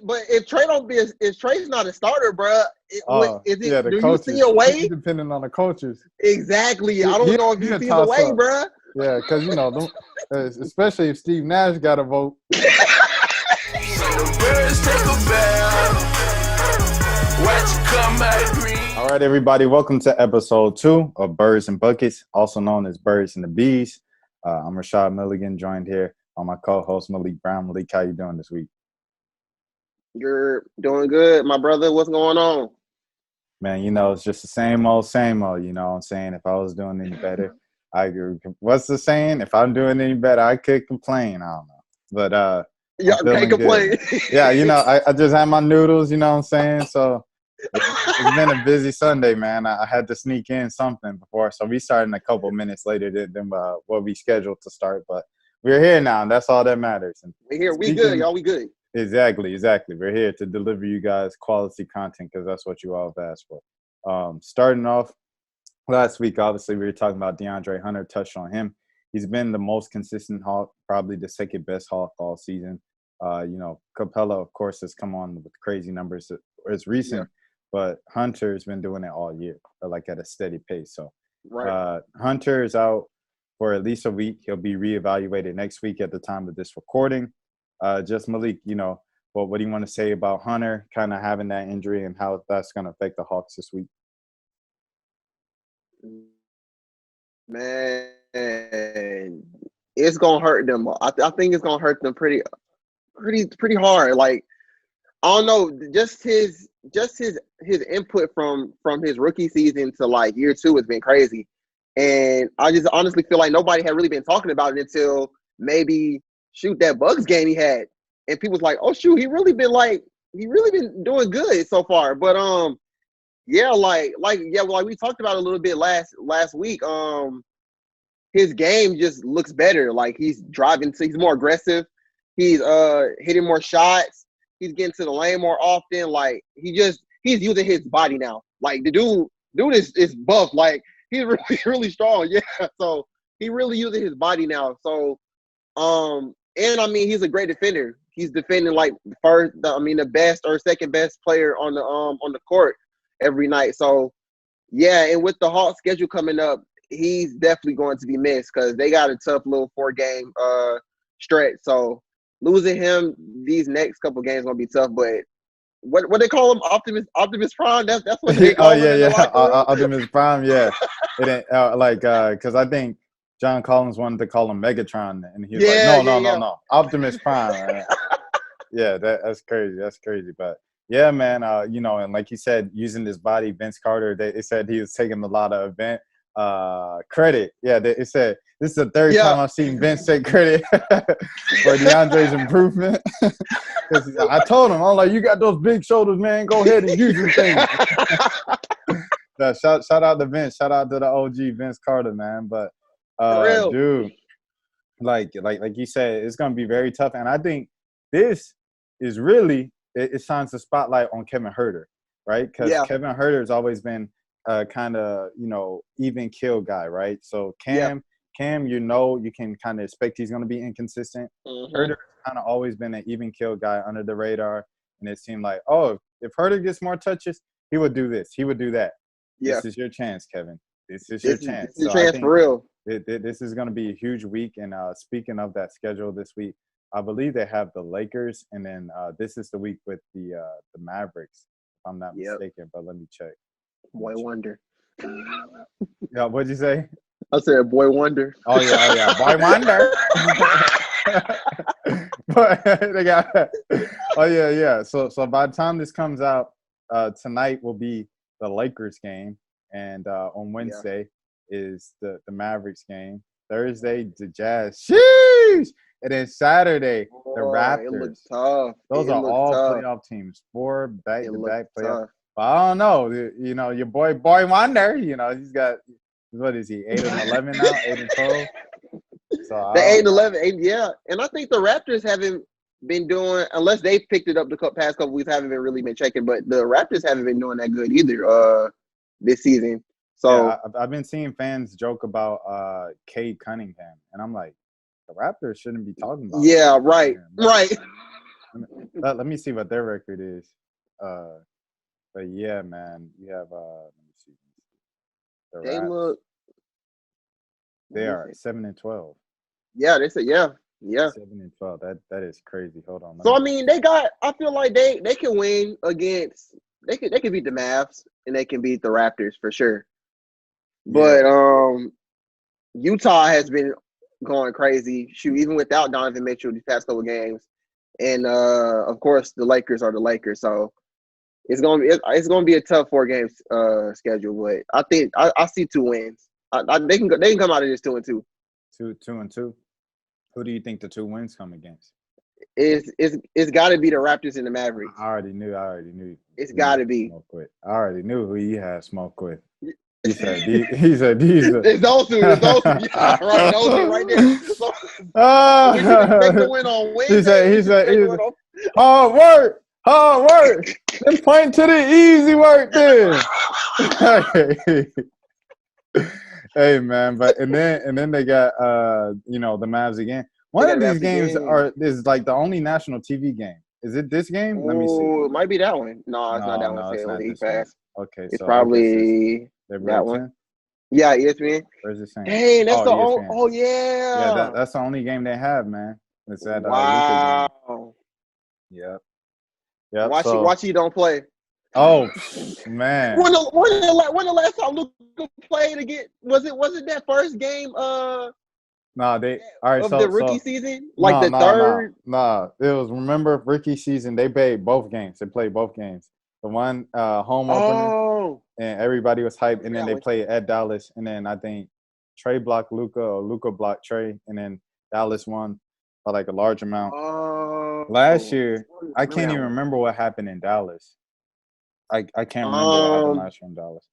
But if Trae don't be, if Trae's not a starter, bro, is Yeah, it? the Do you coaches. see a way? Depending on the coaches. Exactly. I don't know if He you a see the toss way, up. bro. Yeah, because especially if Steve Nash got a vote. All right, everybody, welcome to episode 2 of Birds and Buckets, also known as Birds and the Bees. I'm Rashad Milligan, joined here by my co-host Malik Brown. Malik, how you doing this week? You're doing good, my brother. What's going on? Man, it's just the same old, you know what I'm saying? If I was doing any better, I agree. What's the saying? If I'm doing any better, I could complain. I don't know. But Yeah, I'm feeling can't complain. good. Yeah, I just had my noodles, you know what I'm saying? So it's been a busy Sunday, man. I had to sneak in something before. So we started a couple minutes later than what we scheduled to start. But we're here now, and that's all that matters. And We here. We good, y'all. We good. Exactly. We're here to deliver you guys quality content because that's what you all have asked for. Starting off last week, obviously, we were talking about DeAndre Hunter, touched on him. He's been the most consistent Hawk, probably the second best Hawk all season. Capella, of course, has come on with crazy numbers. It's recent, but Hunter's been doing it all year, like at a steady pace. So Hunter is out for at least a week. He'll be reevaluated next week at the time of this recording. Just Malik, what do you want to say about Hunter kind of having that injury and how that's going to affect the Hawks this week? Man, it's gonna hurt them. I think it's gonna hurt them pretty hard. Like, I don't know, just his input from his rookie season to like year 2 has been crazy, and I just honestly feel like nobody had really been talking about it until maybe that Bucks game he had, and people was like, oh shoot, he really been doing good so far. But like we talked about a little bit last week. His game just looks better. Like, he's more aggressive. He's hitting more shots. He's getting to the lane more often. Like, he's using his body now. Like, the dude is buff. Like, he's really, really strong. Yeah. So he really using his body now. So and I mean, he's a great defender. He's defending like the best or second best player on the court every night. So yeah, and with the Hawks schedule coming up, he's definitely going to be missed because they got a tough little 4-game stretch. So losing him these next couple games gonna be tough. But what they call him, Optimus Prime? That's what they call him in the locker room. Optimus Prime. Yeah, it ain't because I think John Collins wanted to call him Megatron, and he was no, Optimus Prime. Yeah, that's crazy. But yeah, man, and like you said, using his body, Vince Carter, they said he was taking a lot of event credit. Yeah, it said this is the third time I've seen Vince take credit for DeAndre's improvement. I told him, I'm like, you got those big shoulders, man. Go ahead and use your thing. Shout out to Vince. Shout out to the OG Vince Carter, man. But dude, like you said, it's gonna be very tough. And I think this is really it shines the spotlight on Kevin Huerter, right? Because Kevin Huerter has always been kind of even kill guy, right? So Cam, you can kind of expect he's going to be inconsistent. Huerter kind of always been an even kill guy under the radar, and it seemed like, if Huerter gets more touches, he would do this, he would do that. This is your chance, Kevin. This is your chance. This is your chance for real. This is going to be a huge week. And speaking of that schedule this week, I believe they have the Lakers, and then this is the week with the Mavericks, if I'm not mistaken. But let me check. Boy Wonder. Yeah, what'd you say? I said Boy Wonder. Oh yeah, Boy Wonder. But they got. Oh yeah. So by the time this comes out, tonight will be the Lakers game, and on Wednesday is the Mavericks game. Thursday, the Jazz. Sheesh! And then Saturday, the Raptors. It looks tough. Those are all playoff teams. 4 back-to-back playoff. Tough. But I don't know. Your boy Wonder, he's got, what is he, 8-11 now? 8-12? So the 8-11, yeah. And I think the Raptors haven't been doing, unless they picked it up the past couple weeks, haven't really been checking, but the Raptors haven't been doing that good either this season. So yeah, I've been seeing fans joke about Cade Cunningham, and I'm like, the Raptors shouldn't be talking about right. Let me see what their record is. But yeah, man, you have let me see. The They Raps. look. Let They me are see. 7-12. Yeah, they said yeah. 7-12. That is crazy. Hold on. Let So me I mean, they got. I feel like they can win against. They can beat the Mavs and they can beat the Raptors for sure. Yeah. But Utah has been going crazy. Shoot, even without Donovan Mitchell these past couple games, and of course the Lakers are the Lakers. So it's gonna be a tough 4 games schedule. But I think I see 2 wins. They can come out of this 2-2. 2-2. Who do you think the 2 wins come against? It's got to be the Raptors and the Mavericks. I already knew. It's Who you got to had be. smoke with. I already knew who you had smoke with. He said these are. It's those two. It's those two. Yeah, right. Those two right there. So, we should expect to win on he Wednesday. said We he should said expect to he win said on. hard work. Then point to the easy work then. Hey man, but and then they got the Mavs again. They One got of to these have the games game. is like the only national TV game. Is it this game? Let me see. Oh, it might be that one. No, it's not that one. No, Say it's on the not E this one. Pass. Okay, It's so I guess it's probably February that one. 10th. Yeah, ESPN. Where's it saying? Dang, that's Oh, the only. ESPN. Oh Yeah, yeah. that's the only game they have, man. It's that Luca game. Wow. Yep. Yep. Watch you don't play. Oh man. When the last time Luka played again? Was it that first game Nah, they all right. of the rookie So season? Like no, the no, no, third? no. It was remember rookie season. They played both games. They played both games. The one home opener, Oh, and everybody was hyped. And maybe then that they one. played at Dallas. And then I think Trae blocked Luca or Luca blocked Trae. And then Dallas won by like a large amount. Last Oh, year, I I remember can't that even one. remember what happened in Dallas. I can't remember what happened Um, last year in Dallas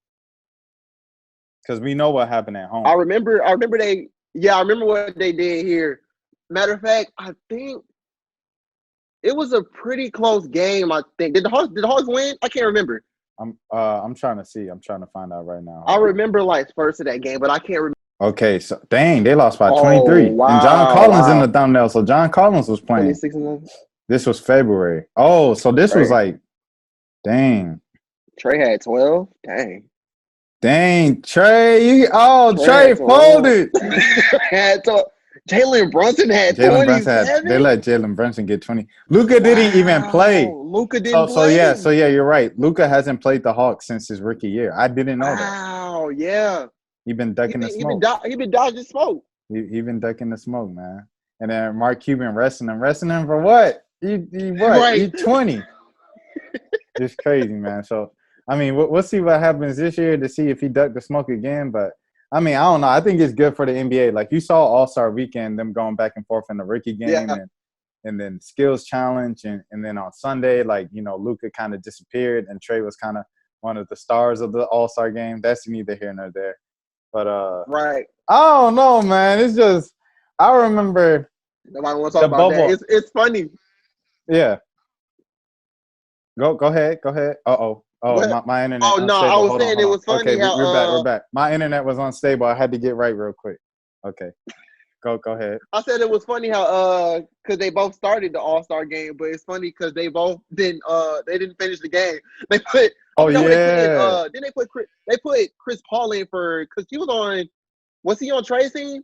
because we know what happened at I home. remember. I remember they. Yeah, I remember what they did here. Matter of fact, I think it was a pretty close game. I think did the Hawks win? I can't remember. I'm trying to see. I'm trying to find out right now. I Hold on. remember like first of that game, but I can't remember. Okay, so dang, they lost by Oh 23. And John Collins in the wow. thumbnail. So John Collins was playing. 26-11. This was February. Oh, so this was Trae. like, dang. Trae had 12. Dang. Dang, Trae had Trae 12. folded. had 12. Jalen Brunson had They 27. let Jalen Brunson get 20. Luca didn't even play. Wow. Luka didn't So yeah, play. you're right. Luca hasn't played the Hawks since his rookie year. I didn't know that. Wow. Yeah. He been He ducking the been he been smoke. do- he been dodging smoke. He been ducking the smoke, man. And then Mark Cuban resting him. Resting him for what? He what? Right. He 20. It's crazy, man. So I mean, we'll see what happens this year to see if he ducked the smoke again. But I mean, I don't know. I think it's good for the NBA. Like you saw All-Star Weekend, them going back and forth in the rookie game Yeah. and then skills challenge, and then on Sunday, like Luka kind of disappeared, and Trae was kind of one of the stars of the All-Star game. That's neither here nor there. But Right. I don't know, man. It's just I remember Nobody want to talk the about that. bubble. It's funny. Yeah, go ahead. Oh, What? my internet Oh no, I unstable. was Hold on, saying hold it on. was Okay, funny we're back. We're how back. My internet was unstable. I had to get right real quick. Okay, go ahead. I said it was funny how because they both started the All-Star game, but it's funny because they didn't finish the game. I Oh forgot what they put in yeah, then they put Chris Paul in for because he on Trae's team?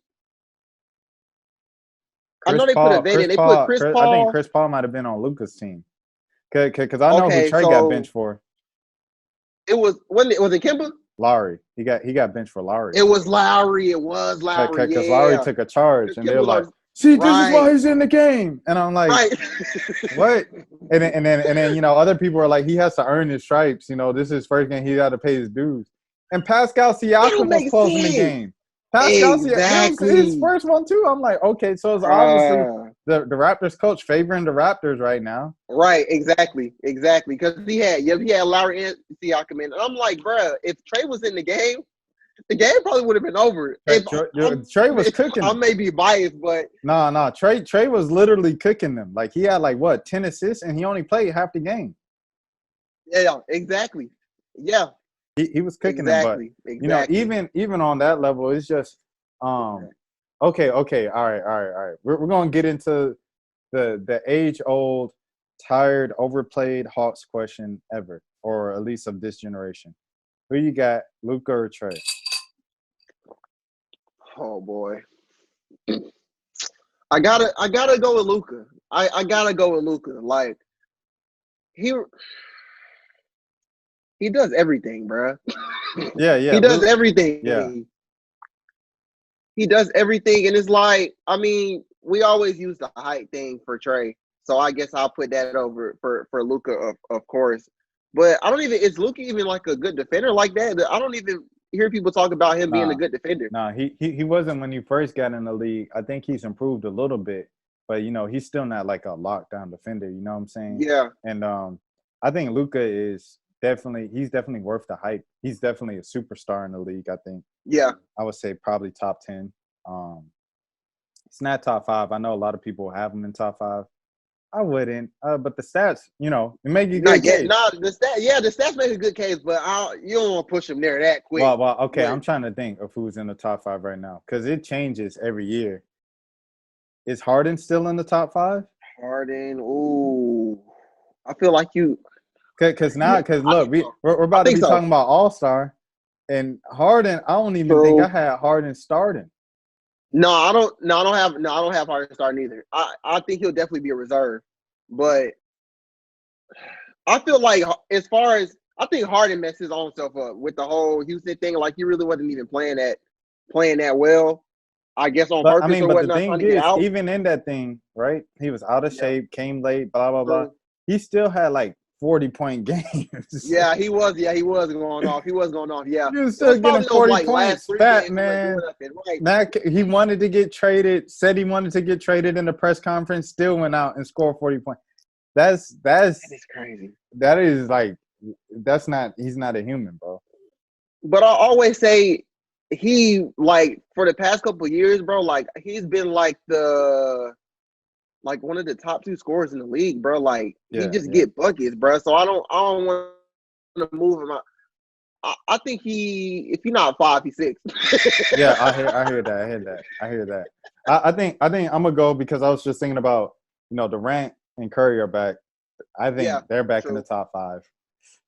I know they put a vet in. They put Chris I think Paul. Chris Paul might have been on Luca's team. Cause I know who Okay, Trey got so benched for. was it Kimba? Lowry. He got benched for Lowry. It was Lowry. It was Lowry. Because Lowry Yeah, took a charge, because and they're Kimba was like, on. "See, this is why Right, he's in the game." And I'm like, right. "What?" And then other people are like, "He has to earn his stripes. This is his first game. He got to pay his dues." And Pascal That don't Siakam was make closing the sense. game. Pascal Siakam, that was his Exactly. first one too. I'm like, okay, so it's obviously Uh, the Raptors coach favoring the Raptors right now. right, exactly. Because he had Lowry and Siakam in. And I'm like, bruh, if Trey was in the game probably would have been over. If Trey was cooking I them. may be biased, but No. Trey was literally cooking them. Like he had like what 10 assists, and he only played half the game. yeah, exactly. Yeah, He was cooking them, but exactly. even on that level, it's just okay. All right. We're gonna get into the age old tired, overplayed Hawks question ever, or at least of this generation. Who you got, Luka or Trae? Oh boy. I gotta go with Luca. I gotta go with Luca. Like he he does everything, bruh. Yeah, yeah, He does Luke. everything. Yeah, He does everything, and it's like, I mean, we always use the height thing for Trae, so I guess I'll put that over for Luca, of course. But I don't even is Luca even like a good defender like that? I don't even hear people talk about him being a nah, good defender. nah. He wasn't when he first got in the league. I think he's improved a little bit, but he's still not like a lockdown defender. You know what I'm saying? Yeah, And I think Luka is he's definitely worth the hype. He's definitely a superstar in the league. I think yeah. I would say probably top 10. Um, it's not top 5. I know a lot of people have him in top 5. I wouldn't, but the stats, it make a good Not yet. case. Nah, the stats make a good case, but you don't want to push him there that quick. Well, okay. But I'm trying to think of who's in the top 5 right now because it changes every year. Is Harden still in the top 5? Harden, ooh, I feel like you. Because Yeah, I look, think so. we're I about to think be so. talking about All Star, and Harden. I don't even think I True. had Harden starting. No, I don't. No, I don't have. No, I don't have Harden starting either. I think he'll definitely be a reserve, but I feel like as far as I think Harden messed his own self up with the whole Houston thing. Like he really wasn't even playing that well. I guess on But I purpose mean, or but the whatnot, trying thing to get is, out. even in that thing, right? He was out of Yeah, shape, came late, blah blah blah. true. He still had like 40-point games. Yeah, he was. Yeah, he was going off. He was going off. Yeah, He was it still was getting probably those 40 like last points. three Fat games he wasn't doing man. nothing. Right. That he wanted to get traded. Said he wanted to get traded in the press conference. Still went out and scored 40 points. That's That is crazy. that is like that's not. He's not a human, bro. But I always say he like for the past couple of years, bro. Like he's been like one of the top two scorers in the league, bro. Like he Yeah, just yeah, get buckets, bro. So I don't want to move him out. I think if he's not 5, he's 6. yeah. I hear that. I think I'm gonna go because I was just thinking about Durant and Curry are back. I Yeah, think they're back in the true. top 5.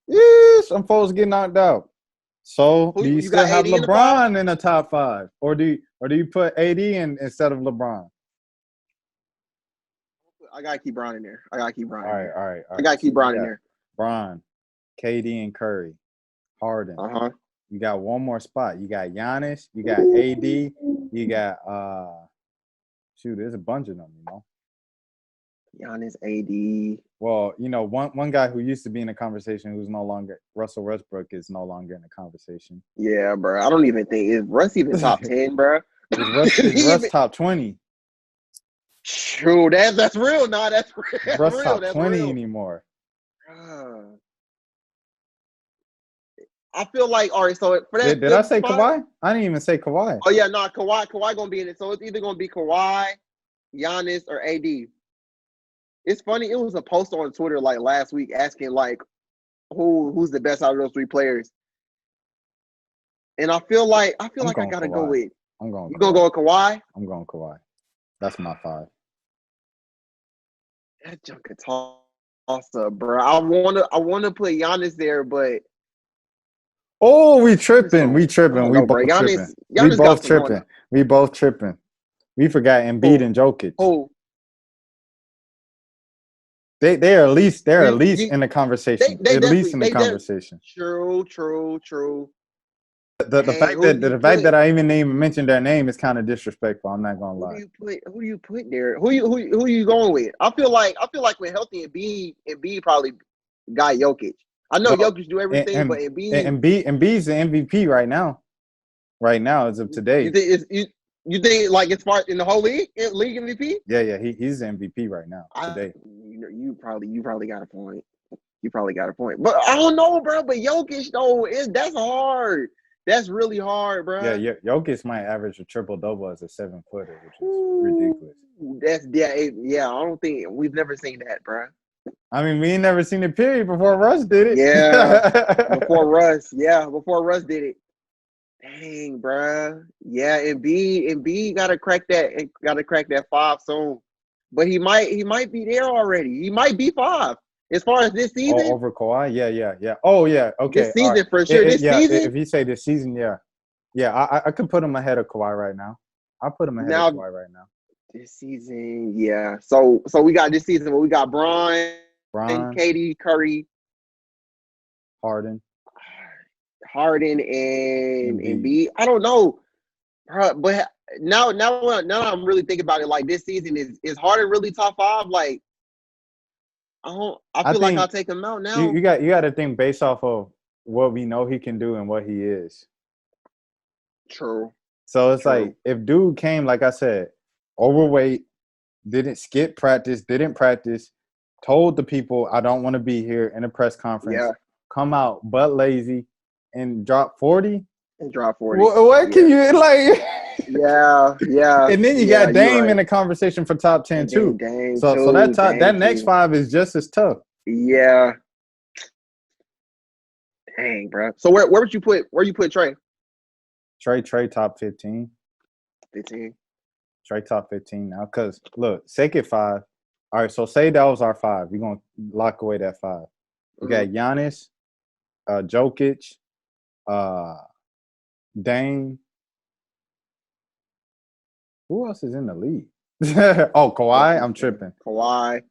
Yeah, some folks get knocked out. So Who do you you got? still have 80 in the 5? LeBron in the top 5, or do you put AD in instead of LeBron? I gotta keep Bron in there. I gotta keep Bron All in right, there. all right, all I right. gotta So keep you Bron in got there. Bron, KD, and Curry, Harden. Uh-huh. You got one more spot. You got Giannis. You got AD. You got shoot. There's a bunch of them. Giannis, AD. Well, one guy who used to be in the conversation who's no longer Russell Westbrook is no longer in the conversation. Yeah, bro. I don't even think is Russ even top 10, bro. Is He Russ even top 20? true. That's real. Nah, that's real. Is That's Russ real. top That's 20 real. anymore? Uh, I feel like all right. So for that Did I fifth say spot, Kawhi? I didn't even say Kawhi. oh yeah, nah, Kawhi gonna be in it. So it's either gonna be Kawhi, Giannis, or AD. It's funny. It was a post on Twitter like last week asking like who's the best out of those three players, and I feel like I I'm going gotta go Kawhi. with I'm going you. Gonna Kawhi. go with Kawhi? I'm going Kawhi. That's my 5. That junk could toss up, bro. I wanna put Giannis there, but Oh, we Giannis tripping. We don't. I tripping. don't We know, bro. both Giannis tripping. We Giannis got both some on tripping. him. We both tripping. We forgot Embiid Who and Jokic. who They're at you, least you in the they conversation. they At least definitely in the they de- conversation. true. The Dang, fact that I even mentioned their name is kind of disrespectful. I'm not gonna lie. who do you put there? Who you going with? I feel like when healthy Embiid probably got Jokic. I know Well, Jokic do and everything, but and, Embiid, and Embiid's the MVP right now. Right now, as of you today. think you think like as far in the whole league MVP? Yeah. He's the MVP right now today. You probably got a point. You probably got a point, but I don't know, bro. But Jokic though, that's hard. That's really hard, Yeah, bro. Jokic might average a triple double as a 7-footer, which is Ooh, ridiculous. that's yeah. I don't think we've never seen that, bro. I mean, we ain't never seen it period before Russ did Yeah, it. before Russ. Yeah, before Russ did it. Dang, bruh. Yeah, Embiid gotta crack that. Gotta crack that 5 soon. but he might be there already. He might be 5 as far as this season. Over Kawhi, yeah. Oh yeah, okay. This season right. for sure. This yeah, season. if you say this season, yeah. I could put him ahead of Kawhi right now. I'll put him ahead of Now Kawhi right now. this season, yeah. So we got this season. We got Bron, Bron, Katie, Curry, Harden, and Embiid. Embiid. I don't know, but now I'm really thinking about it. Like this season is Harden really top 5? Like I feel like I'll take him out now. You got to think based off of what we know he can do and what he is. True. So it's like if dude came, like I said, overweight, didn't skip practice, didn't practice, told the people I don't want to be here in a press conference, come out butt lazy, and drop 40. And drop 40. What can you like? Yeah. And then you got Dame in the conversation for top 10 too. So that next 5 is just as tough. Yeah. Dang, bro. So where would you put Trae? Trae top 15. 15. Trae top 15 now. Because look, take it 5. All right, so say that was our 5. We're gonna lock away that 5. We got Giannis, Jokic, Dame. Who else is in the league? Oh, Kawhi. I'm tripping. Kawhi.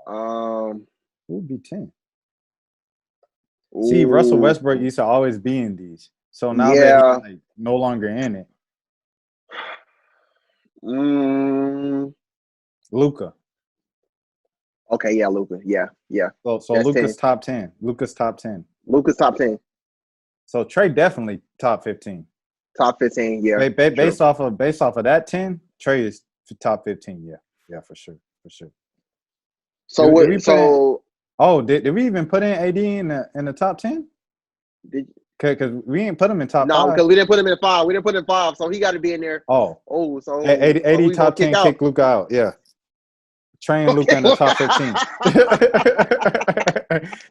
Who would be 10? Ooh. See, Russell Westbrook used to always be in these. So now that he's like no longer in it. Luka. Okay, yeah, Luka. Yeah. So Luka's top 10. Luka's top 10. So Trae definitely top 15. Top 15, yeah. Based off of that 10, Trae is top 15. Yeah, for sure. So did we even put in AD in the top 10? Because we ain't put him in top 5. No, because we didn't put him in 5. We didn't put him in 5, so he got to be in there. So AD top 10 kick Luka out. Yeah. Trae and Luka in the top 15.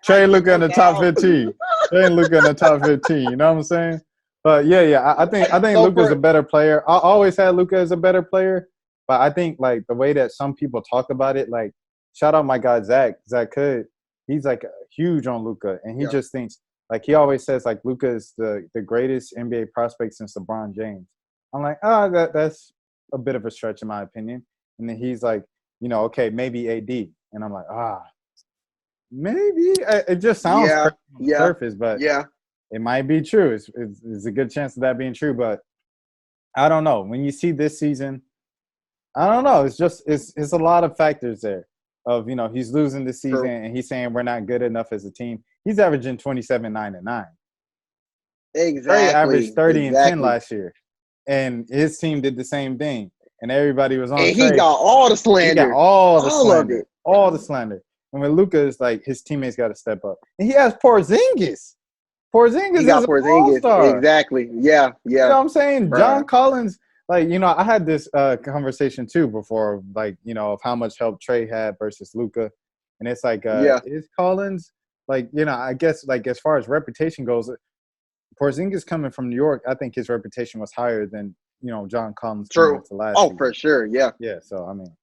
Trae and Luka in the top 15. Trae and Luka in the top 15. You know what I'm saying? But yeah. I think Luka's a better player. I always had Luka as a better player, but I think like the way that some people talk about it, like shout out my guy Zach Hood. He's like huge on Luka, and he just thinks like he always says like Luka is the greatest NBA prospect since LeBron James. I'm like, that's a bit of a stretch in my opinion. And then he's like, okay, maybe AD, and I'm like, maybe it just sounds crazy on the surface, but it might be true. It's a good chance of that being true, but I don't know. When you see this season, I don't know. It's just it's a lot of factors there. Of he's losing this season and he's saying we're not good enough as a team. He's averaging 27, 9, and 9. Exactly. He averaged 30 and 10 last year, and his team did the same thing. And everybody was on. And he got all the slander. He got all the slander. Of it. All the slander. And when Luka is like, his teammates got to step up. And he has Porzingis. Porzingis is an all-star. Exactly. Yeah. You know what I'm saying? Bruh. John Collins, like, I had this conversation too before, like, of how much help Trae had versus Luka. And it's like, is Collins, like, I guess, like, as far as reputation goes, Porzingis coming from New York, I think his reputation was higher than, John Collins. True. Last oh, season. For sure. Yeah. Yeah. So, I mean,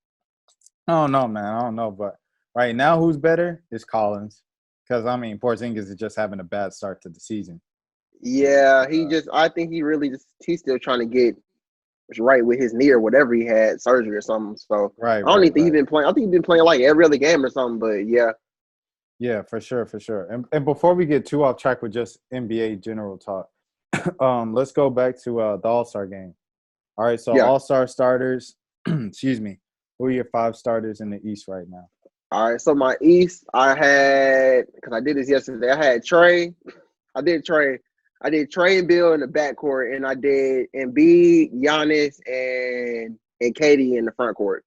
I don't know, man. I don't know. But right now, who's better is Collins. Because, I mean, Porzingis is just having a bad start to the season. Yeah. I think he really he's still trying to get right with his knee or whatever he had, surgery or something. So, I don't think he's been playing. I think he's been playing like every other game or something. But, yeah. Yeah, for sure. And before we get too off track with just NBA general talk, let's go back to the All-Star game. All right, so All-Star starters, excuse me, who are your 5 starters in the East right now? All right, so my East, I had, because I did this yesterday, I had Trae. I did Trae and Bill in the backcourt, and I did Embiid, Giannis, and Katie in the front court.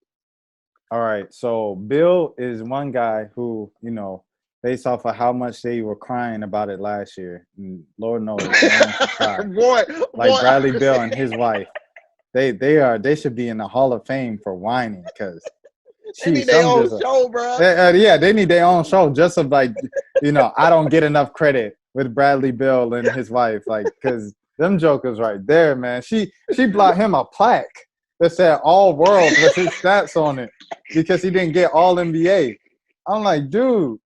All right, so Bill is one guy who, based off of how much they were crying about it last year, and Lord knows, Bradley Beal and his wife. They should be in the Hall of Fame for whining because they need their own show, bro. They need their own show just of like, I don't get enough credit with Bradley Beal and his wife, like, because them jokers right there, man. She bought him a plaque. that said all world with his stats on it because he didn't get all NBA. I'm like, dude,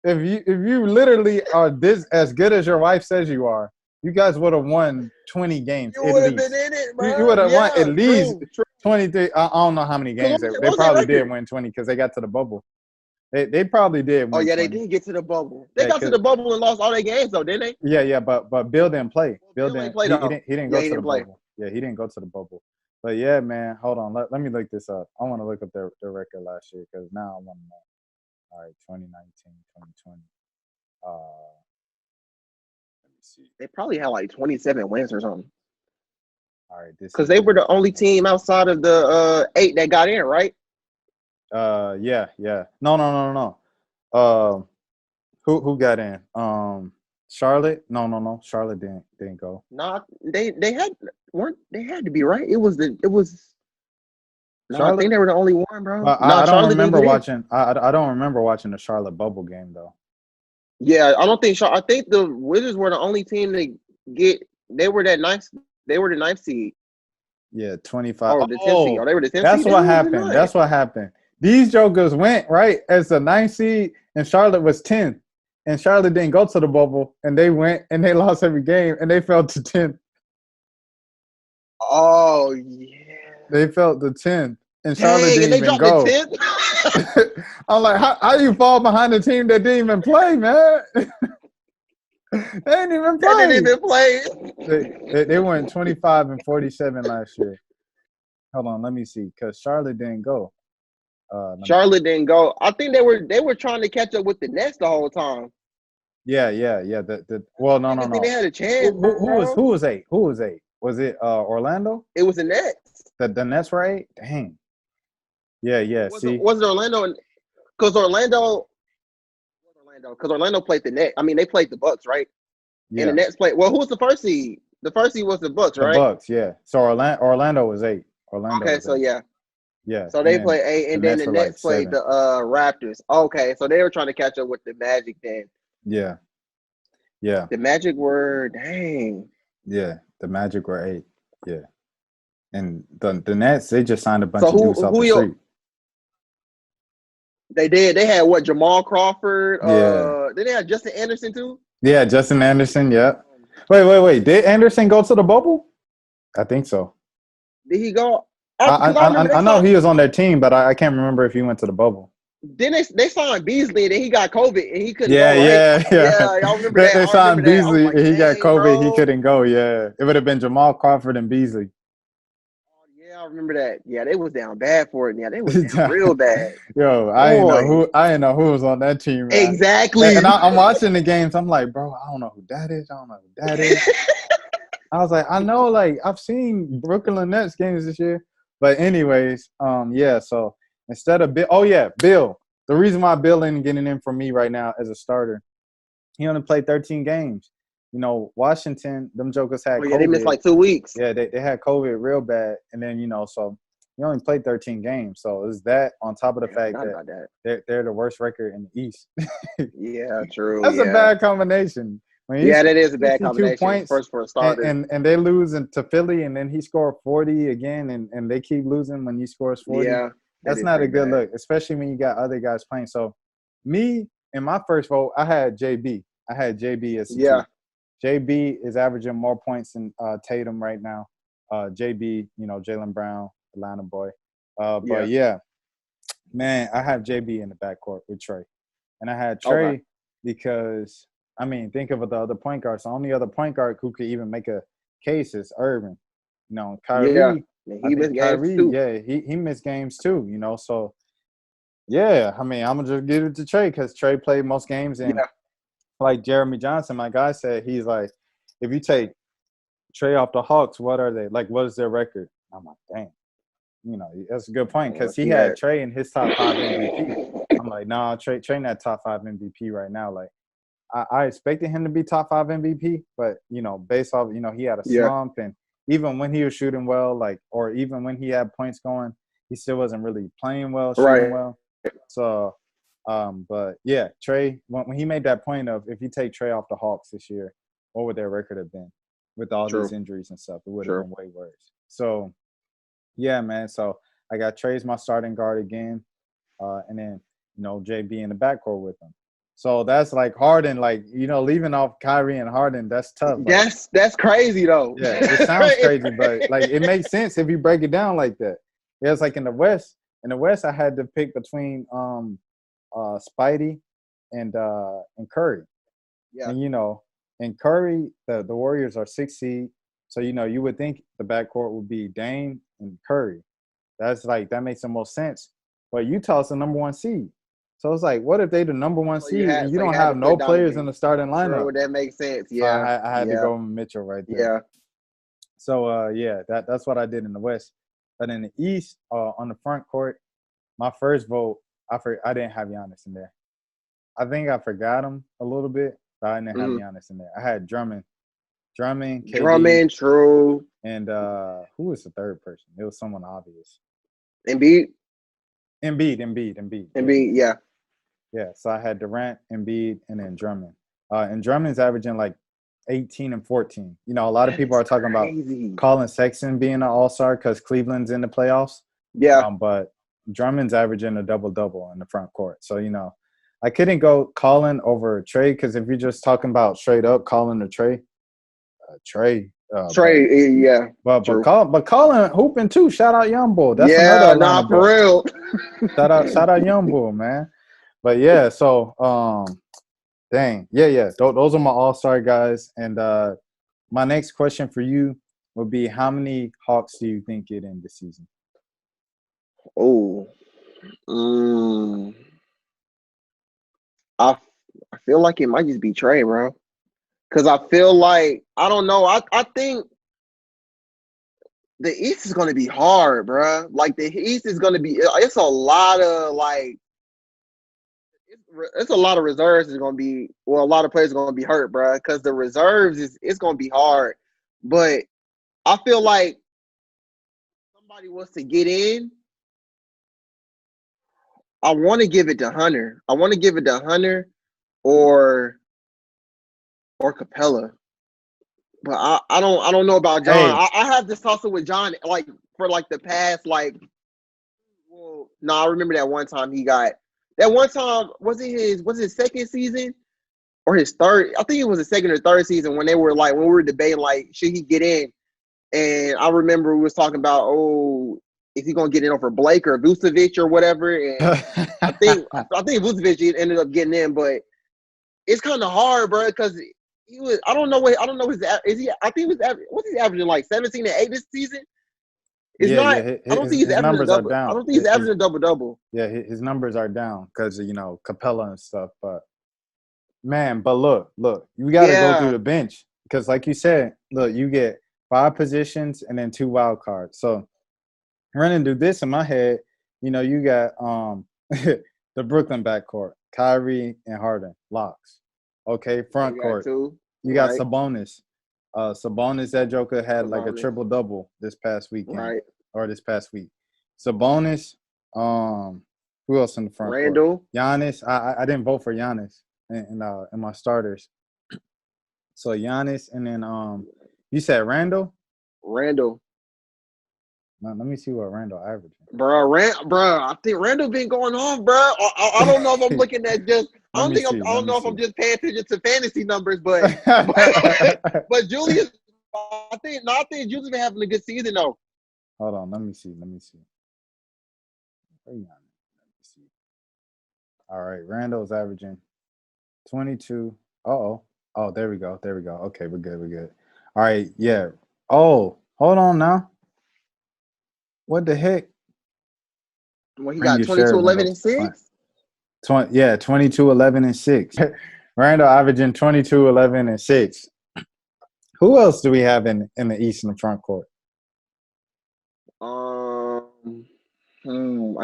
if you literally are this as good as your wife says you are, you guys would have won 20 games You at would have been least. in it, You bro. would have won at Yeah, least true, true. 23. I don't know how many Cause games what they was their probably did record? win 20 because they got to the bubble. They probably did Oh win yeah, they 20. did get to the bubble. They Yeah, got to the bubble and lost all their games though, didn't they? yeah, but Bill didn't play. Well, Bill Bill ain't didn't. play though. He didn't Yeah, go he to the didn't play. bubble. Yeah, he didn't go to the bubble. But yeah, man, hold on. Let me look this up. I want to look up their record last year because now I want to know. All right, 2019, 2020. Let me see. They probably had like 27 wins or something. All right, this Because is they their were the only record. team outside of the 8 that got in, right? Yeah. No. Who got in? Charlotte? No. Charlotte didn't go. Nah, they had weren't they had to be right. It was. No, I Charlotte. think they were the only one, bro. But No, I don't Charlotte didn't remember get in. watching. I don't remember watching the Charlotte bubble game though. Yeah, I don't think. I think the Wizards were the only team to get. They were that ninth. They were the ninth seed Yeah, 25. or the 10th seed. Oh, Or they were the 10th that's seed. They what was the happened. ninth. That's what happened. These jokers went right as the ninth seed, and Charlotte was 10th. And Charlotte didn't go to the bubble, and they went and they lost every game, and they fell to 10th. Oh yeah. They fell to 10th, and Charlotte Dang, and didn't they even dropped the go. 10th. I'm like, how you fall behind a team that didn't even play, man? They didn't even That didn't play. even play. They went 25-47 last year. Hold on, let me see, because Charlotte didn't go. Let me see. Charlotte didn't go. I think they were trying to catch up with the Nets the whole time. Yeah. Well, I no, didn't no, even think they no. had a chance, Who bro. was eight? Who was eight? Was it Orlando? It was the Nets. The Nets were eight? Dang. Yeah. Was it See, was it Orlando? Because Orlando played the Nets. I mean, they played the Bucks, right? And the yeah, Nets played. Well, who was the first seed? The first seed was the Bucks, the right? Bucks. Yeah. So Orlando was eight. Orlando Okay, was so eight. yeah. Yeah, So and they then played eight, the and then Nets the were like Nets played seven. the Raptors. Okay, so they were trying to catch up with the Magic then. Yeah, yeah, The Magic were dang. yeah. The Magic were eight. Yeah, and the Nets they just signed a bunch So of dudes off who the you street. they did? They had what? Jamal Crawford. Yeah, Then they had Justin Anderson too. yeah. Justin Anderson. Yeah. Um, Wait. Did Anderson go to the bubble? I think so. did he go? I Because I remember I they I know signed. he was on their team, but I can't remember if he went to the bubble. Then they signed Beasley, and then he got COVID, and he couldn't Yeah, go. Right? yeah. Yeah, y'all remember that? They I remember signed that. I was Beasley like, and he got dang, COVID. He bro. couldn't go. Yeah, it would have been Jamal Crawford and Beasley. Oh, yeah, I remember that. Yeah, they was down bad for it. Yeah, they was down real bad. Yo, Boy, I didn't know who was on that team, man. exactly. And I'm watching the games. I'm like, bro, I don't know who that is. I don't know who that is. I was like, I know, like I've seen Brooklyn Nets games this year, but anyways, yeah. So instead of Bill, oh yeah, Bill. The reason why Bill ain't getting in for me right now as a starter, he only played 13 games. You know, Washington, them jokers had Oh yeah, they missed COVID. like 2 weeks. Yeah, they had COVID real bad, and then so he only played 13 games. So is that on top of the Yeah, I fact forgot that about that. they're the worst record in the East? Yeah, true. That's a Yeah, bad combination. When he yeah, that scored is a bad 52 combination. points First for a starter. and they lose to Philly, and then he scored 40 again, and they keep losing when he scores 40. Yeah, that That's is not a pretty good bad. look, especially when you got other guys playing. So me, in my first vote, I had JB. I had JB as the two. Yeah. JB is averaging more points than Tatum right now. JB, Jalen Brown, Atlanta boy. But Yeah. yeah, man, I have JB in the backcourt with Trae. And I had Okay. Trae because, I mean, think of the other point guards. The only other point guard who could even make a case is Irving. Yeah. Kyrie, And I he think missed games Kyrie, too. yeah, he missed games too, So, yeah, I mean, I'm going to just give it to Trae because Trae played most games. And Yeah. like Jeremy Johnson, my guy said, he's like, if you take Trae off the Hawks, what are they? Like, what is their record? I'm like, dang. That's a good point because he He had had. Trae in his top 5 MVP. I'm like, nah, Trae not top 5 MVP right now. Like, I expected him to be top 5 MVP, but based off, he had a Yeah. slump, and even when he was shooting well, like, or even when he had points going, he still wasn't really playing well, shooting Right. well. So, but yeah, Trae, when he made that point of if you take Trae off the Hawks this year, what would their record have been with all these True. injuries and stuff? It would have True. been way worse. So, Yeah, man. So I got Trae's my starting guard again, and then JB in the backcourt with him. So that's like Harden, like leaving off Kyrie and Harden. That's tough. Like, That's crazy though. yeah, it sounds crazy, but like it makes sense if you break it down like that. Yeah, it's like in the West. In the West, I had to pick between Spidey and Curry. Yeah. And and Curry, the Warriors are 6 seed. So you would think the backcourt would be Dame and Curry. That makes the most sense. But Utah's the number 1 seed. So it's like, what if they the number one So you seed and had you so you don't had to have no put players in Donovan. the starting lineup? True, that makes sense. So Yeah. I had to Yeah. go with Mitchell right there. Yeah. So yeah, that's what I did in the West. But in the East, on the front court, my first vote, I didn't have Giannis in there. I think I forgot him a little bit, but I didn't have Mm-hmm. Giannis in there. I had Drummond, KD, Drummond, true. and who was the third person? It was someone obvious. Embiid. Embiid. Yeah. Yeah. So I had Durant, Embiid, and then Drummond. And Drummond's averaging like 18 and 14. A lot of That people is are talking about crazy. Colin Sexton being an all-star because Cleveland's in the playoffs. Yeah. But Drummond's averaging a double-double in the front court. So, I couldn't go Colin over Trae because if you're just talking about straight up Colin or Trae, Trae. Trae, yeah. But True. Colin hooping too. Shout out Young Bull. That's Yeah, another Atlanta for boy. real. Shout out Young Bull, man. But yeah, so dang. Yeah. Those are my all-star guys. And my next question for you would be, how many Hawks do you think get in this season? Oh. I feel like it might just be Trae, bro. Because I feel like, I don't know. I think the East is going to be hard, bro. Like, the East is going to be, it's a lot of, like, it's a lot of reserves is going to be, well, a lot of players are going to be hurt, bro. Because the reserves, it's going to be hard. But I feel like somebody wants to get in. I want to give it to Hunter. Or Capella. But I don't know about John. Hey. I have this tussle with John like for like the past I remember that one time was his second season or his third? I think it was the second or third season when we were debating like should he get in? And I remember we was talking about is he gonna get in over Blake or Vucevic or whatever? And I think Vucevic ended up getting in, but it's kind of hard, bro, because he was. I don't know his. Is he? I think what's he averaging like 17 and 8 this season? It's yeah, not. yeah. I don't think he's his averaging a numbers are double. I down. don't think he's averaging a double. Yeah, his numbers are down because of Capella and stuff. But man, look, you got to go through the bench because, like you said, look, you get 5 positions and then 2 wild cards. So running through this in my head, you got the Brooklyn backcourt, Kyrie and Harden, locks. Okay, front court. You got Sabonis. Sabonis, that joker had like a triple-double this past weekend. Or this past week. Sabonis, who else in the front Randall. court? Giannis. I didn't vote for Giannis in my starters. So Giannis and then you said Randall? Randall. Now, let me see what Randall averaging. Bro, I think Randall been going off, bro. I don't know if I'm looking at just I don't know if I'm just paying attention to fantasy numbers, but but Julius, I think Julius been having a good season though. Hold on, let me see. All right, Randall's averaging 22. Oh, there we go. Okay, we're good. All right, yeah. Oh, hold on now. What the heck? Well, he got 22, 11, and 6? 22, 11, and 6. Randall averaging 22, 11, and 6. Who else do we have in the East in the front court? I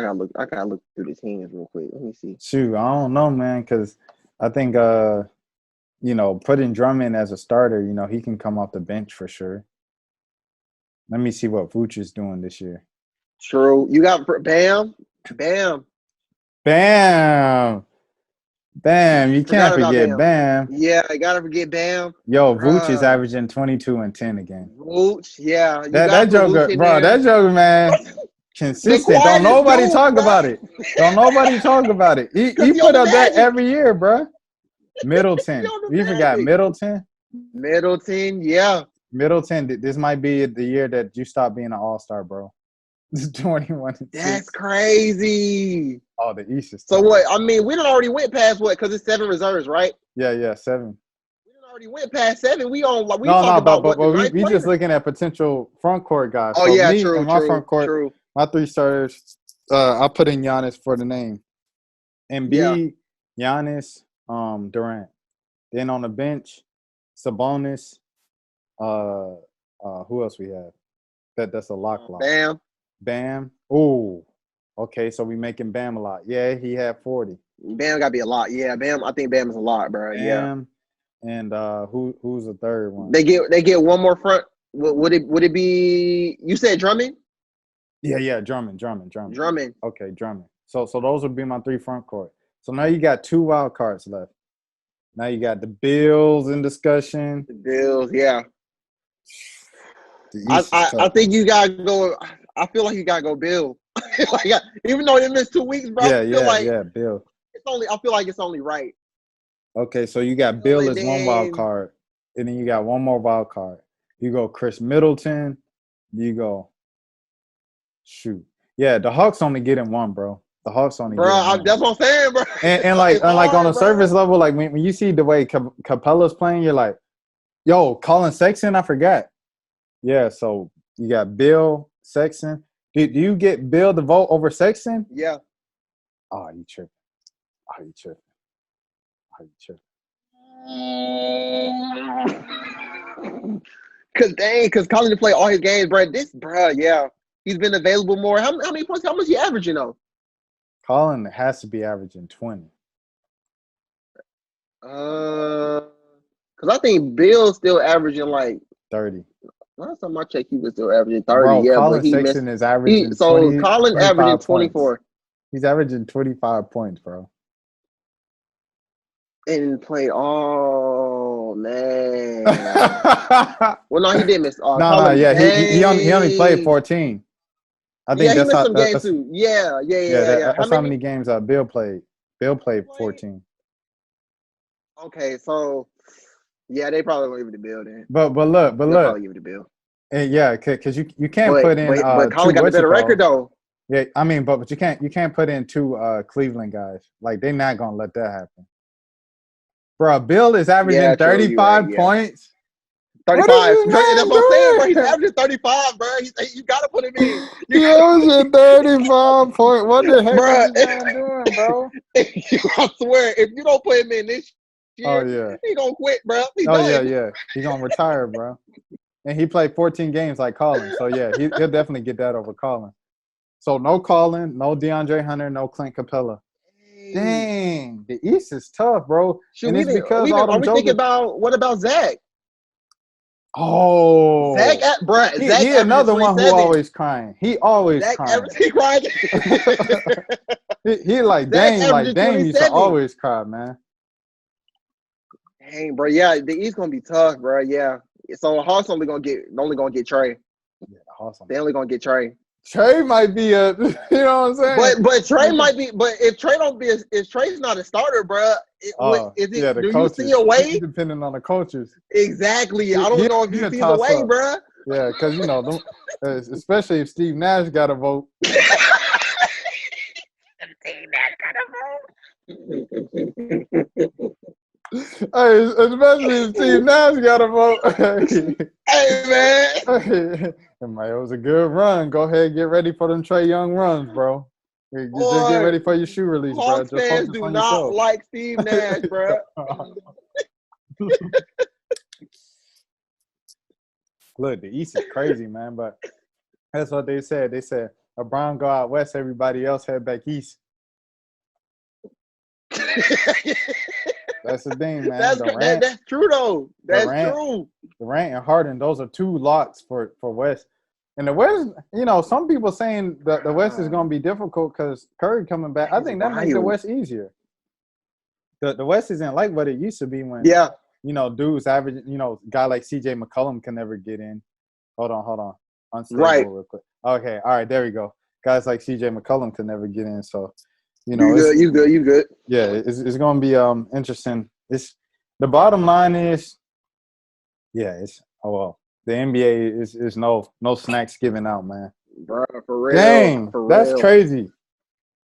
gotta look through the teams real quick. Let me see. Shoot, I don't know, man, because I think putting Drummond as a starter, he can come off the bench for sure. Let me see what Vooch is doing this year. True. You got Bam. Bam, you can't Forgot about forget Bam. Bam. Yeah, I gotta forget Bam. Yo, Vooch is Bruh. averaging 22 and 10 again. Vooch, yeah. You That gotta put Vooch Joker, in bro, there. that Joker, man, The consistent. Don't quietest nobody dude, talk about bruh. it. Don't nobody talk about it. Cause He he on put the up that Magic. every year, bro. He Middleton. on the We forgot Magic. Middleton. Middleton, yeah. Middleton, this might be the year that you stop being an all-star, bro. 21 and That's 6. crazy. Oh, the East is So tough. what? I mean, we done already went past what? Because it's 7 reserves, right? Yeah, 7. We done already went past 7. We talk No, about but what, the ninth we just player? looking at potential front court guys. Oh So yeah, me true, and my true, front court, true. my 3 starters, I put in Giannis for the name. Yeah. Embiid, Giannis, Durant. Then on the bench, Sabonis. Who else we have? That's a lock. Bam. Bam. Ooh. Okay, so we making Bam a lot. Yeah, he had 40. Bam gotta be a lot. Yeah, Bam. I think Bam is a lot, bro. Yeah. Bam. And who's the third one? They get one more front. Would it be? You said Drummond. Yeah, Drummond. Drummond. Okay, Drummond. So those would be my 3 front court. So now you got 2 wild cards left. Now you got the Bills in discussion. The Bills. Yeah. The I, East is I I tough. think you gotta go. I feel like you gotta go Bill. Like, even though they missed 2 weeks, bro, I feel like Bill. it's only. I feel like it's only right. Okay, so you got Bill Bill and as one wild then card, and then you got one more wild card. You go Chris Middleton. You go shoot. Yeah, the Hawks only getting one, bro. The Hawks only bro, getting one. that's what I'm saying, bro. And It's like on a hard, bro. surface level, like when you see the way Capella's playing, you're like, yo, Colin Sexton, I forgot. Yeah, so you got Bill, Sexton. Do you get Bill to vote over Sexton? Yeah. Oh, you tripping. Oh, you tripping. Oh, you tripping. Cause Colin to play all his games, bro. Yeah. He's been available more. How many points? How much he averaging though? Colin has to be averaging 20. Cause I think Bill's still averaging like 30. last time I checked, he was still averaging 30. Bro, Yeah, but Colin he missed. Sexton is averaging So 20, Colin averaging 25 points. 24 He's averaging 25 points, bro. and played. Oh man. no, Well, no, he did miss. no, Colin, yeah. He only played dang. 14. I think Yeah, he that's missed how some games too. Yeah. that's how many games Bill played. Bill played 14. Okay, so yeah, they probably won't give it to Bill then. But They'll probably give it to Bill. yeah, because you can't put in But Colin 2 got the better record though. Yeah, I mean, but you can't put in 2 Cleveland guys. Like they're not gonna let that happen. Bro, Bill is averaging Yeah, true, 35 yeah. points. 35. What is That's this man what I'm saying, bro. He's doing? averaging 35, bro. You gotta put him in. He averaging 35 points. What the heck Bro, is this man doing, bro? I swear, if you don't put him in this Oh year, yeah. he gonna quit, bro. He Oh done. yeah. He gonna retire, bro. And he played 14 games like Colin. So yeah, he'll definitely get that over Colin. So no Colin, no DeAndre Hunter, no Clint Capella. Dang, the East is tough, bro. Shoot, And it's because all are them we thinking jokers. about what about Zach? Oh, Zach he averaging another one who 27. always crying. He always Zach crying. averaging crying. he like Zach Dame, averaging used to 27. always cry, man. Dang, bro. Yeah, the East gonna be tough, bro. Yeah. So the Hawks only gonna get Trae. Yeah, awesome. They only gonna get Trae. Trae might be a, you know what I'm saying? But Trae might be. But if Trae don't be, if Trae's not a starter, bro, The do coaches. you see a way? Depending on the coaches. Exactly. I don't know if he sees a way, up. bro. Yeah, because you know, especially if Steve Nash got a vote. Hey, especially if Steve Nash got a vote. Hey man. It was a good run. Go ahead and get ready for them Trae Young runs, bro. Just get ready for your shoe release, bro. Hawks Just fans focus do on not yourself. like Steve Nash, bro. Look, the East is crazy, man, but that's what they said. They said LeBron go out west, everybody else head back east. That's the thing, man. That's true though. That's true. Durant and Harden, those are 2 locks for West. And the West, you know, some people saying that the West is going to be difficult because Curry coming back. I think that makes the West easier. the West isn't like what it used to be when Yeah, dudes average. Guy like C.J. McCollum can never get in. Hold on, unstable right. real quick. Okay, all right, there we go. Guys like C.J. McCollum can never get in, so You it's good? You good? You good? yeah, it's going to be interesting. It's the bottom line is the NBA is no snacks given out, man. Bro, for real, Dang, for that's real. crazy.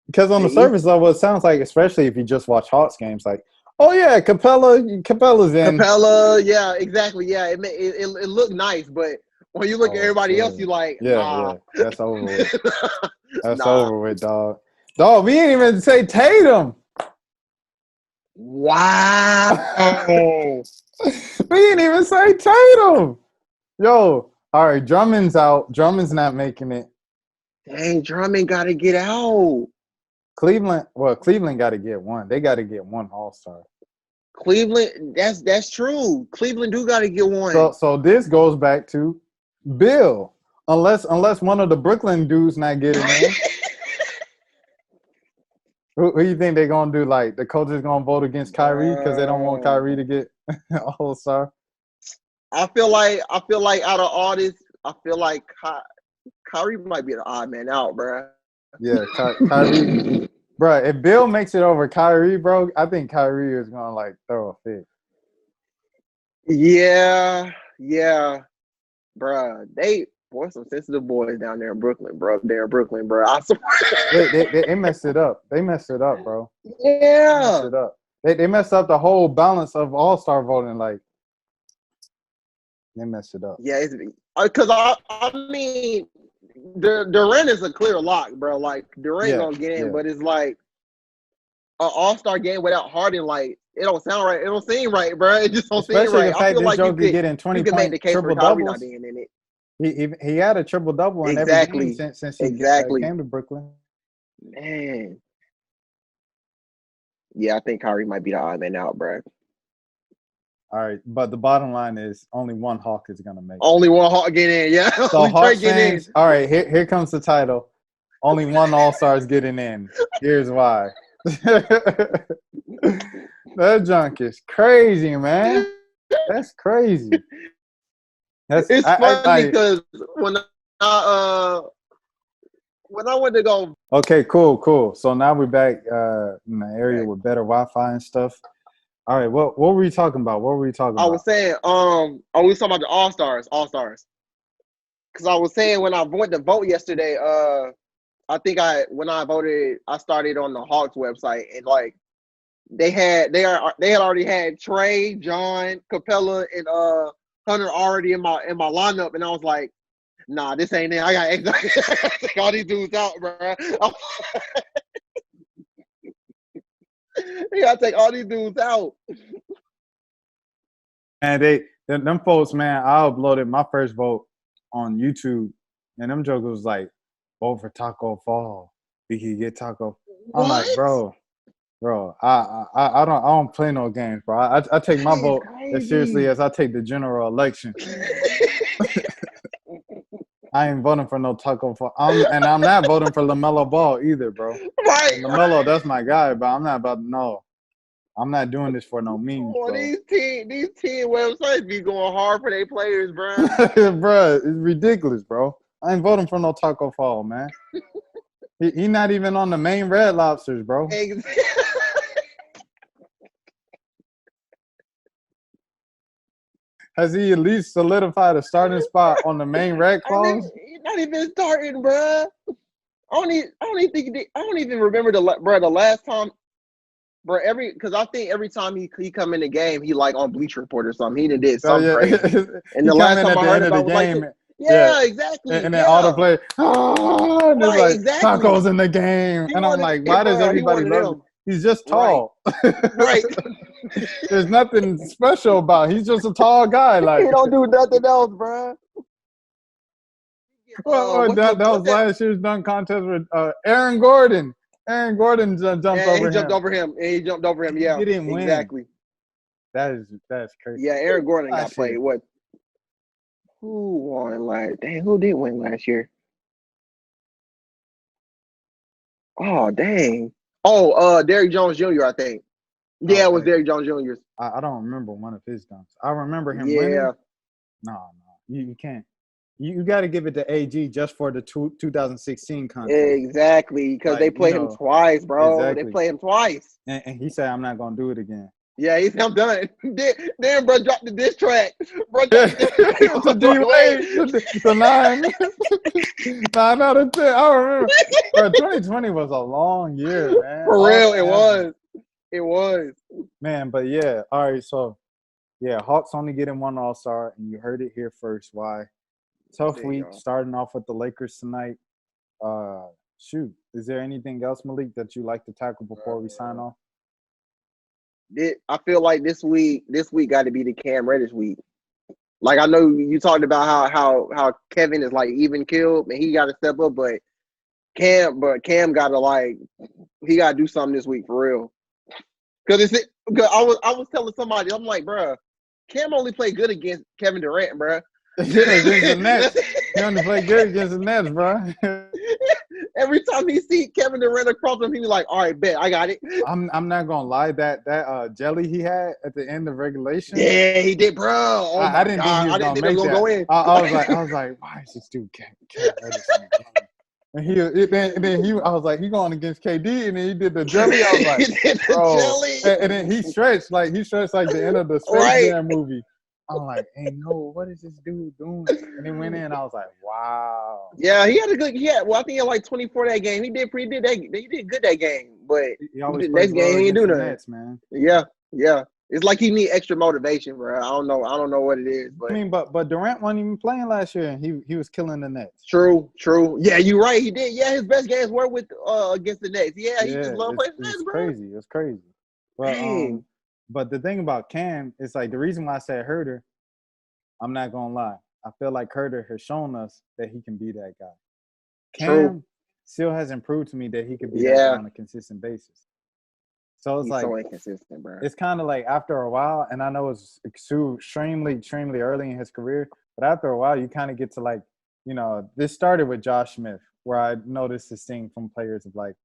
Because on the The East, surface level, it sounds like, especially if you just watch Hawks games, like, oh yeah, Capella's in. Capella, yeah, exactly, yeah. It looked nice, but when you look at Oh everybody else, yeah, you like, yeah, nah, yeah. That's over with. That's nah. over with, dog. Dog, we didn't even say Tatum. Wow. We didn't even say Tatum. Yo, all right, Drummond's out. Drummond's not making it. Dang, Drummond got to get out. Cleveland got to get one. They got to get one All-Star. Cleveland, that's true. Cleveland do got to get one. So this goes back to Bill. Unless one of the Brooklyn dudes not getting in. Who you think they're gonna do? Like the coaches gonna vote against Kyrie because they don't want Kyrie to get All-Star? I feel like out of all this, I feel like Kyrie might be the odd man out, bro. Yeah, Kyrie, bro. If Bill makes it over Kyrie, bro, I think Kyrie is gonna like throw a fit. Yeah, bro. Some sensitive boys down there in Brooklyn, bro. They're in Brooklyn, bro. I swear. They messed it up. They messed it up, bro. They messed Yeah. it up. They messed up the whole balance of All-Star voting. Like they messed it up. Yeah, it's because I mean, Durant is a clear lock, bro. Like Durant Yeah, gonna get in, yeah. but it's like an All-Star game without Harden. Like it don't sound right. It don't seem right, bro. It just don't seem Especially right. the I fact feel this like Joe could get in you could make 20-point the case for triple Kyrie not doubles. being in it. He had a triple double in every game Exactly. since he Exactly. came to Brooklyn. Man. Yeah, I think Kyrie might be the odd man out, bro. All right, but the bottom line is only one Hawk is gonna make it. Only one Hawk get in, yeah. So Only Hawks Trae get in. fans, all right, here comes the title. Only one All-Star is getting in. Here's why. That junk is crazy, man. That's crazy. It's funny because when I went to go. Okay, cool. So now we're back in the area with better Wi-Fi and stuff. All right, what were we talking about? I was saying, I was talking about the All Stars. Because I was saying when I went to vote yesterday, I think when I voted, I started on the Hawks website and like they had already had Trae, John, Capella, and Hunter already in my lineup, and I was like, nah, this ain't it. I got take all these dudes out, bro. You gotta take all these dudes out. And them folks, man, I uploaded my first vote on YouTube, and them jokers was like, vote for Taco Fall. We could get Taco. I'm like, bro, I don't play no games, bro. I take my vote as seriously as I take the general election. I ain't voting for no Taco Fall. I'm not voting for LaMelo Ball either, bro. Right. LaMelo, that's my guy, but I'm not about to know. I'm not doing this for no memes, bro. These team websites be going hard for their players, bro. Bro, it's ridiculous, bro. I ain't voting for no Taco Fall, man. He not even on the main Red Lobsters, bro. Has he at least solidified a starting spot on the main Red Claws? He's not even starting, bro. I don't even remember the last time. Bro, because I think every time he come in the game, he like on Bleach Report or something. He did something crazy. And the last time I heard about it was like, exactly. And then all the players, and it's like exactly. Tacos in the game. And I'm like, why does everybody love him? He's just tall. Right. There's nothing special about him. He's just a tall guy. Like he don't do nothing else, bro. That was last year's dunk contest with Aaron Gordon. Aaron Gordon jumped over him. He jumped over him. Yeah, he didn't win. Exactly. That's crazy. Yeah, Aaron Gordon got played. What? Who won last? Dang, who did win last year? Oh, dang. Oh, Derrick Jones Jr. I think. Yeah, it was Okay. Derrick Jones Jr.'s. I don't remember one of his dunks. I remember him Yeah, winning. No. You can't. You got to give it to AG just for the 2016 contest. exactly. Because they Like, you play him know, twice, bro. They exactly. play him twice. And he said, I'm not going to do it again. Yeah, he's I'm done. Then bro dropped the diss track. Bro dropped Yeah. the diss track To on D Dwayne Wade, Wade. the 9. 9 out of 10. I remember. Bro, 2020 was a long year, man. For All real, that it happened. was. It was. Man, but yeah. All right, so yeah, Hawks only getting one All-Star, and you heard it here first. Why? Tough There week, you starting off with the Lakers tonight. Shoot, is there anything else, Malik, that you like to tackle before we sign off? I feel like this week got to be the Cam Reddish week. Like I know you talked about how Kevin is like even killed and he got to step up, but Cam got to he got to do something this week for real. Because I was telling somebody, I'm like, bro, Cam only played good against Kevin Durant, bro. Yeah, against the Nets. He only played good against the Nets, bro. Every time he see Kevin Durant across him, he's like, all right, bet, I got it. I'm not gonna lie, that jelly he had at the end of regulation. Yeah, he did, bro. Oh I my didn't think he God. was I didn't gonna think it was make going to that. go in. I was like, why is this dude Cam Reddish in the game? And I was like, he going against KD, and then he did the jelly. I was like, He did the bro. jelly. And then he stretched like the end of the Space Right. Jam movie. I'm like, hey, no, what is this dude doing? And then went in, I was like, wow. Yeah, he had a good. Well, I think he had like 24 that game. He did good that game, but He always the plays next well game he didn't against do the nothing. Nets, man. Yeah. It's like he need extra motivation, bro. I don't know what it is, I but mean, but Durant wasn't even playing last year, and he was killing the Nets. true. Yeah, you're right. He did. Yeah, his best games were with against the Nets. Yeah, he just Yeah, loved playing the it's Nets, bro. crazy. It's crazy. But Dang. but the thing about Cam is like the reason why I said Herter, I'm not gonna lie. I feel like Herter has shown us that he can be that guy. True. Cam still hasn't proved to me that he could be that guy Yeah, on a consistent basis. So it's he's like so inconsistent, bro. it's kind of like after a while, and I know it's extremely early in his career, but after a while, you kind of get to like, this started with Josh Smith, where I noticed this thing from players of like,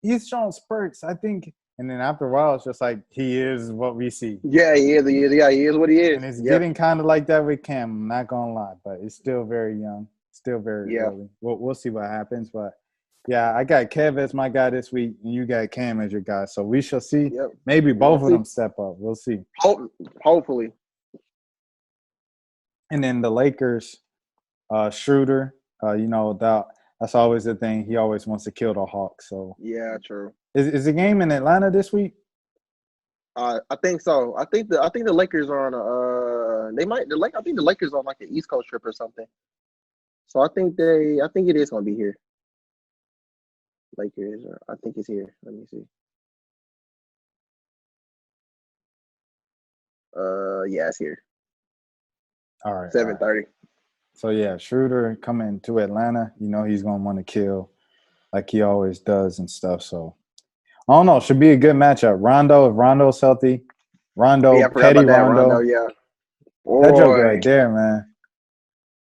he's shown spurts, I think, and then after a while, it's just like he is what we see. Yeah, he is. Yeah, he is what he is. And it's Yep. getting kind of like that with Cam. I'm not gonna lie, but it's still very young, still very Yeah. early. We'll see what happens, but yeah, I got Kev as my guy this week, and you got Cam as your guy. So we shall see. Yep. Maybe both We'll of see. them step up. We'll see. Hopefully. And then the Lakers, Schroeder. That's always the thing. He always wants to kill the Hawks. So Yeah, true. is the game in Atlanta this week? I think so. I think the Lakers are on I think the Lakers are on like an East Coast trip or something. So I think it is gonna be here. Lakers, I think it's here. Let me see. Yeah, it's here. All right. 7:30. So yeah, Schroeder coming to Atlanta. He's gonna want to kill like he always does and stuff. So I don't know. Should be a good matchup. Rondo, if Rondo's healthy, Yeah, I forgot Petty about that. Rondo. Yeah. That joke right Boy. there, man.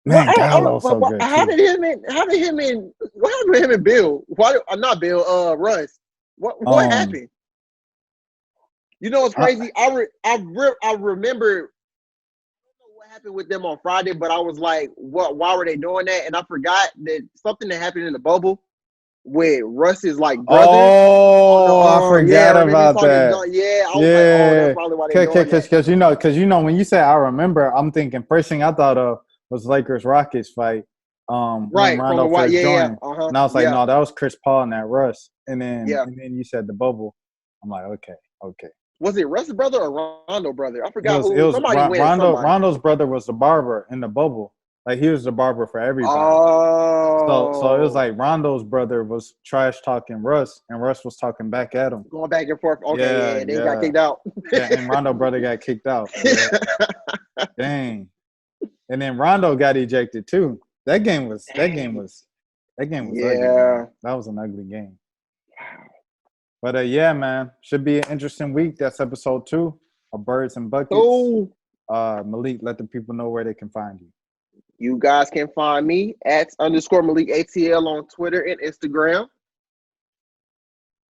Well, Man, Gallo's so good how too. did what happened with him and Bill? Why? Not Bill. Russ. What Um, happened? You know what's I, crazy? I remember what happened with them on Friday, but I was like, what? Why were they doing that? And I forgot that something that happened in the bubble with Russ's like brother. I Yeah, forgot remember he about talking that. junk? Yeah, I was like, oh, that's Yeah, probably why they doing that. because when you say I remember, I'm thinking first thing I thought of was Lakers Rockets fight. When Right from Rondo the white. first Yeah, joined, and I was like, yeah, no, that was Chris Paul and that Russ. And yeah. then you said the bubble. I'm like, okay. Was it Russ's brother or Rondo brother? I It forgot was who. Somebody went somebody. Rondo's brother was the barber in the bubble. Like he was the barber for everybody. So it was Oh, like Rondo's brother was trash talking Russ, and Russ was talking back at him. going back and forth. Okay, Yeah, yeah, they got yeah, kicked out. yeah. And Rondo brother got kicked out. Yeah, dang. And then Rondo got ejected too. That game was ugly, man. Yeah. That was an ugly game. But yeah, man, should be an interesting week. That's episode 2 of Birds and Buckets. So Malik, let the people know where they can find you. you guys can find me at _Malik ATL on Twitter and Instagram.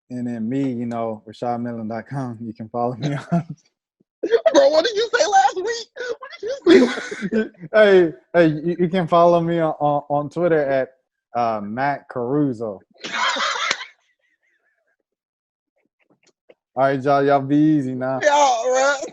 And then me, RashadMillen.com. You can follow me on. Bro, what did you say last week? What did you say? Hey, you can follow me on Twitter at Matt Caruso. All right, y'all be easy now. Yeah, right.